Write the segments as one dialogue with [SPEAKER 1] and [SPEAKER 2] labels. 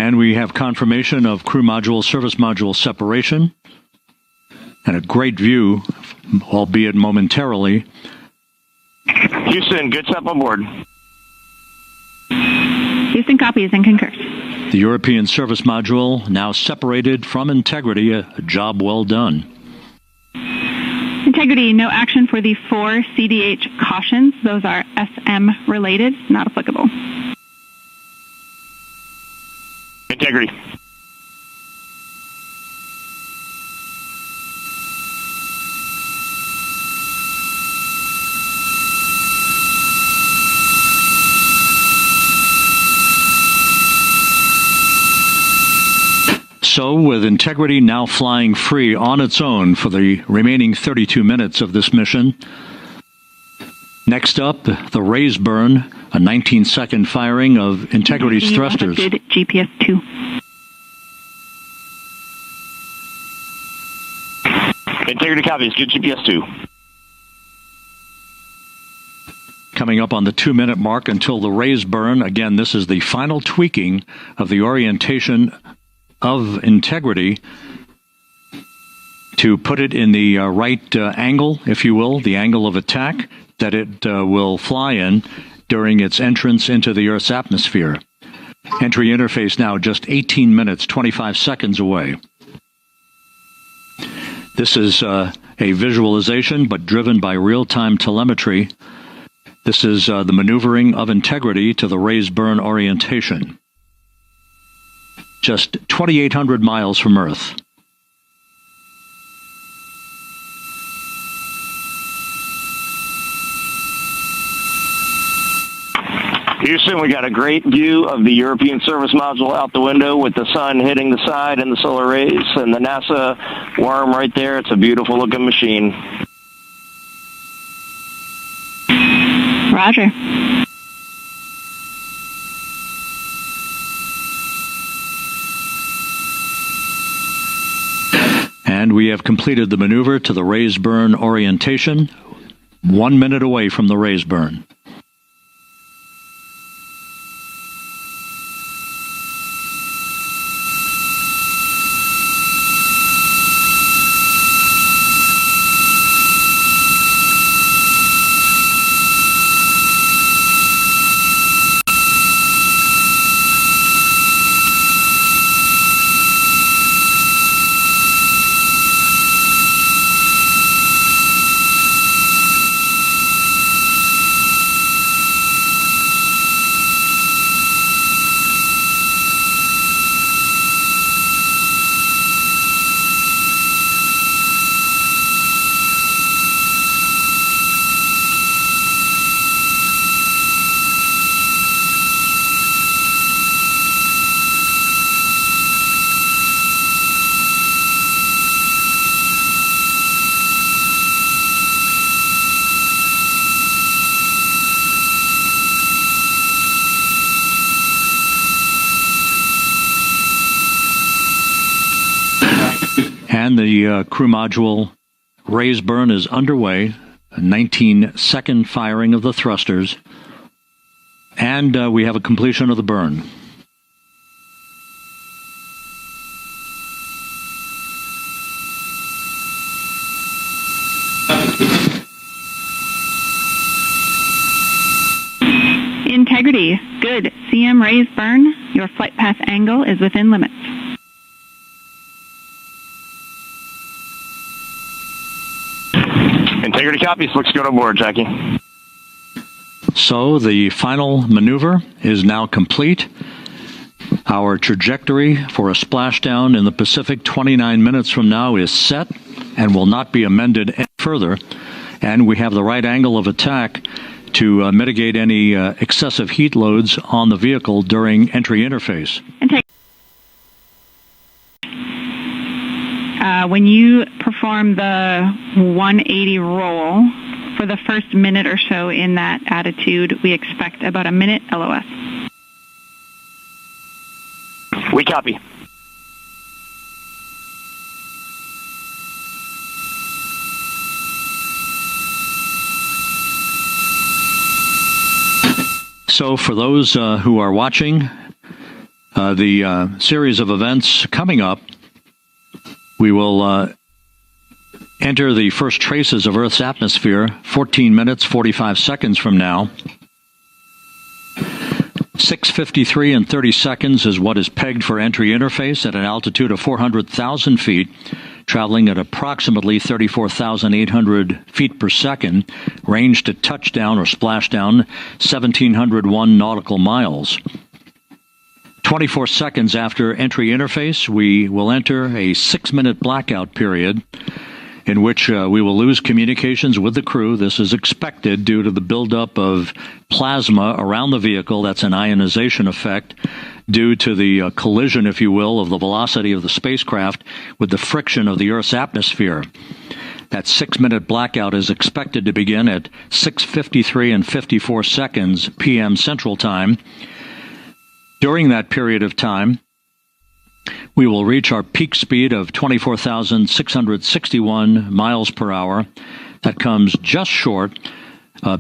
[SPEAKER 1] And we have confirmation of crew module, service module separation. And a great view, albeit momentarily.
[SPEAKER 2] Houston, good stuff on board.
[SPEAKER 3] Houston copies and concurs.
[SPEAKER 1] The European service module now separated from Integrity. A job well done.
[SPEAKER 3] Integrity, no action for the 4 CDH cautions. Those are SM related, not applicable.
[SPEAKER 2] Integrity.
[SPEAKER 1] So, with Integrity now flying free on its own for the remaining 32 minutes of this mission. Next up, the Raisburn, a 19-second firing of Integrity's thrusters.
[SPEAKER 3] GPS 2.
[SPEAKER 2] Integrity copies, good GPS 2.
[SPEAKER 1] Coming up on the 2-minute mark until the Raisburn. Again, this is the final tweaking of the orientation of Integrity to put it in the right angle, if you will, the angle of attack that it will fly in during its entrance into the Earth's atmosphere. Entry interface now just 18 minutes, 25 seconds away. This is a visualization, but driven by real-time telemetry. This is the maneuvering of Integrity to the Raisburn orientation. Just 2,800 miles from Earth.
[SPEAKER 2] Houston, we got a great view of the European service module out the window with the sun hitting the side and the solar rays and the NASA worm right there. It's a beautiful looking machine.
[SPEAKER 3] Roger.
[SPEAKER 1] And we have completed the maneuver to the Raisburn orientation, 1 minute away from the Raisburn. And the crew module Raisburn is underway, a 19-second firing of the thrusters, and we have a completion of the burn.
[SPEAKER 3] Integrity, good. CM Raisburn, your flight path angle is within limits.
[SPEAKER 2] Integrity copies. Looks good on board, Jackie.
[SPEAKER 1] So the final maneuver is now complete. Our trajectory for a splashdown in the Pacific 29 minutes from now is set and will not be amended any further. And we have the right angle of attack to mitigate any excessive heat loads on the vehicle during entry interface.
[SPEAKER 3] When you perform the 180 roll, for the first minute or so in that attitude, we expect about a minute LOS.
[SPEAKER 2] We copy.
[SPEAKER 1] So for those who are watching, the series of events coming up, we will enter the first traces of Earth's atmosphere 14 minutes, 45 seconds from now. 6:53 and 30 seconds is what is pegged for entry interface at an altitude of 400,000 feet, traveling at approximately 34,800 feet per second, range to touchdown or splashdown 1,701 nautical miles. 24 seconds after entry interface, we will enter a 6-minute blackout period in which we will lose communications with the crew. This is expected due to the buildup of plasma around the vehicle. That's an ionization effect due to the collision, if you will, of the velocity of the spacecraft with the friction of the Earth's atmosphere. That 6-minute blackout is expected to begin at 6:53 and 54 seconds p.m. Central Time. During that period of time, we will reach our peak speed of 24,661 miles per hour. That comes just short,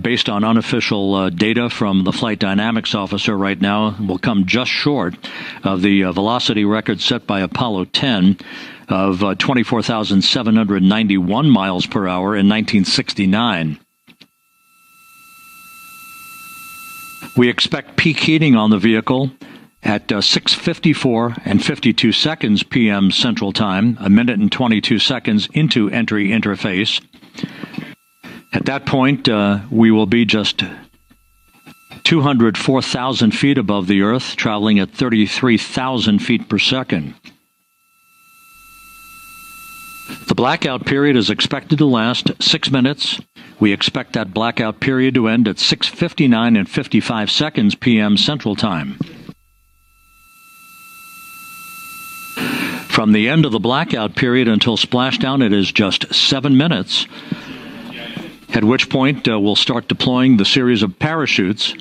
[SPEAKER 1] based on unofficial data from the flight dynamics officer right now, will come just short of the velocity record set by Apollo 10 of 24,791 miles per hour in 1969. We expect peak heating on the vehicle at 6:54 and 52 seconds p.m. Central Time, a minute and 22 seconds into entry interface. At that point, we will be just 204,000 feet above the Earth, traveling at 33,000 feet per second. The blackout period is expected to last 6 minutes. We expect that blackout period to end at 6:59 and 55 seconds p.m. Central Time. From the end of the blackout period until splashdown, it is just 7 minutes, at which point we'll start deploying the series of parachutes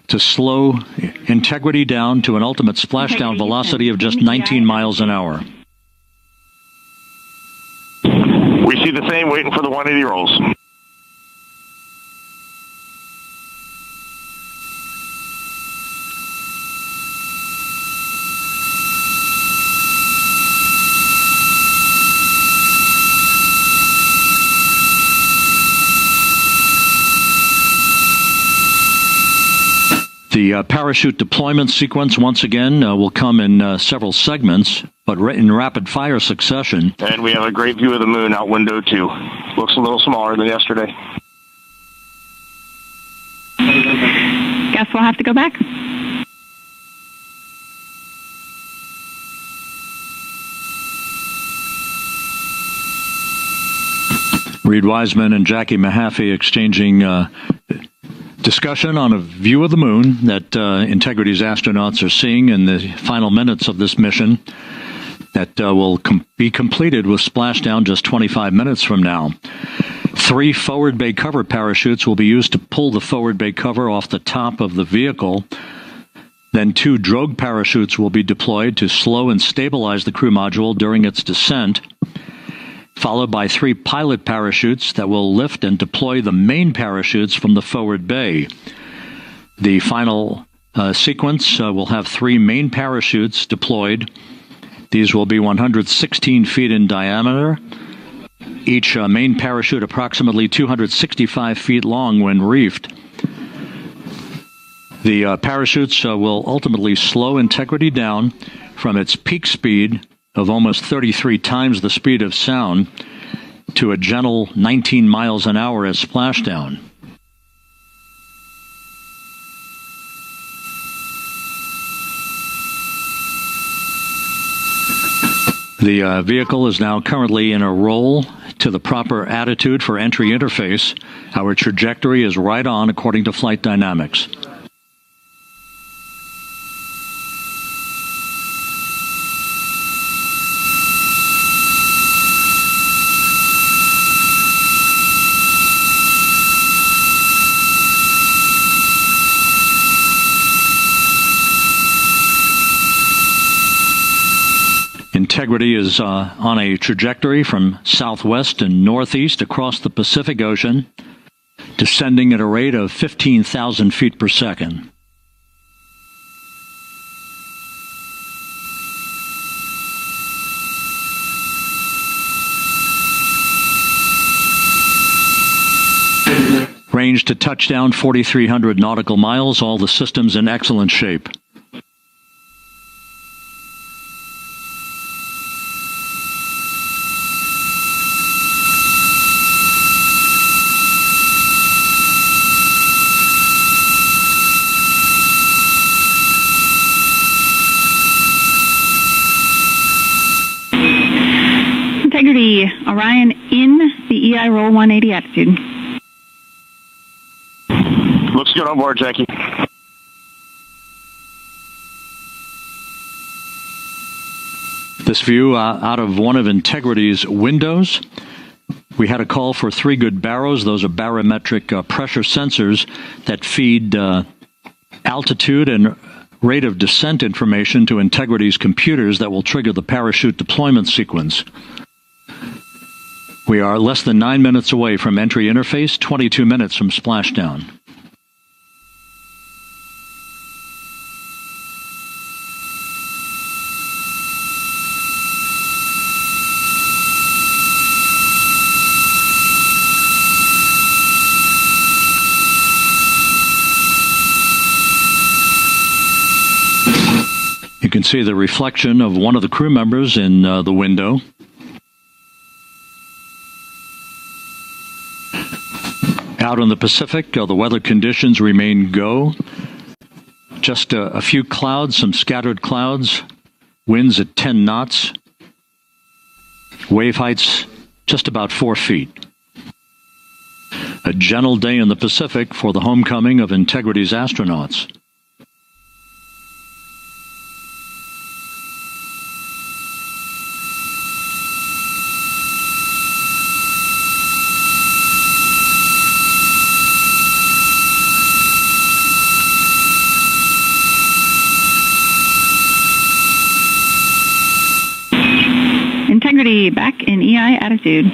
[SPEAKER 1] to slow integrity down to an ultimate splashdown velocity of just 19 miles an hour.
[SPEAKER 2] We see the same, waiting for the 180 rolls.
[SPEAKER 1] The parachute deployment sequence, once again, will come in several segments, but in rapid-fire succession.
[SPEAKER 2] And we have a great view of the moon out window 2. Looks a little smaller than yesterday.
[SPEAKER 3] Guess we'll have to go back.
[SPEAKER 1] Reed Wiseman and Jackie Mahaffey exchanging discussion on a view of the moon that Integrity's astronauts are seeing in the final minutes of this mission that will be completed with splashdown just 25 minutes from now. 3 forward bay cover parachutes will be used to pull the forward bay cover off the top of the vehicle. Then 2 drogue parachutes will be deployed to slow and stabilize the crew module during its descent, followed by 3 pilot parachutes that will lift and deploy the main parachutes from the forward bay. The final sequence will have 3 main parachutes deployed. These will be 116 feet in diameter, each main parachute approximately 265 feet long when reefed. The parachutes will ultimately slow Integrity down from its peak speed of almost 33 times the speed of sound to a gentle 19 miles an hour at splashdown. The vehicle is now currently in a roll to the proper attitude for entry interface. Our trajectory is right on according to flight dynamics. Integrity is on a trajectory from southwest and northeast across the Pacific Ocean, descending at a rate of 15,000 feet per second. Range to touchdown, 4,300 nautical miles. All the systems in excellent shape.
[SPEAKER 3] Integrity, Orion in the EI roll 180 attitude.
[SPEAKER 2] Looks good on board, Jackie.
[SPEAKER 1] This view out of one of Integrity's windows. We had a call for 3 good baros. Those are barometric pressure sensors that feed altitude and rate of descent information to Integrity's computers that will trigger the parachute deployment sequence. We are less than 9 minutes away from entry interface, 22 minutes from splashdown. You can see the reflection of one of the crew members in the window. Out in the Pacific, the weather conditions remain go. Just a few clouds, some scattered clouds. Winds at 10 knots. Wave heights just about 4 feet. A gentle day in the Pacific for the homecoming of Integrity's astronauts.
[SPEAKER 3] Integrity back in EI attitude.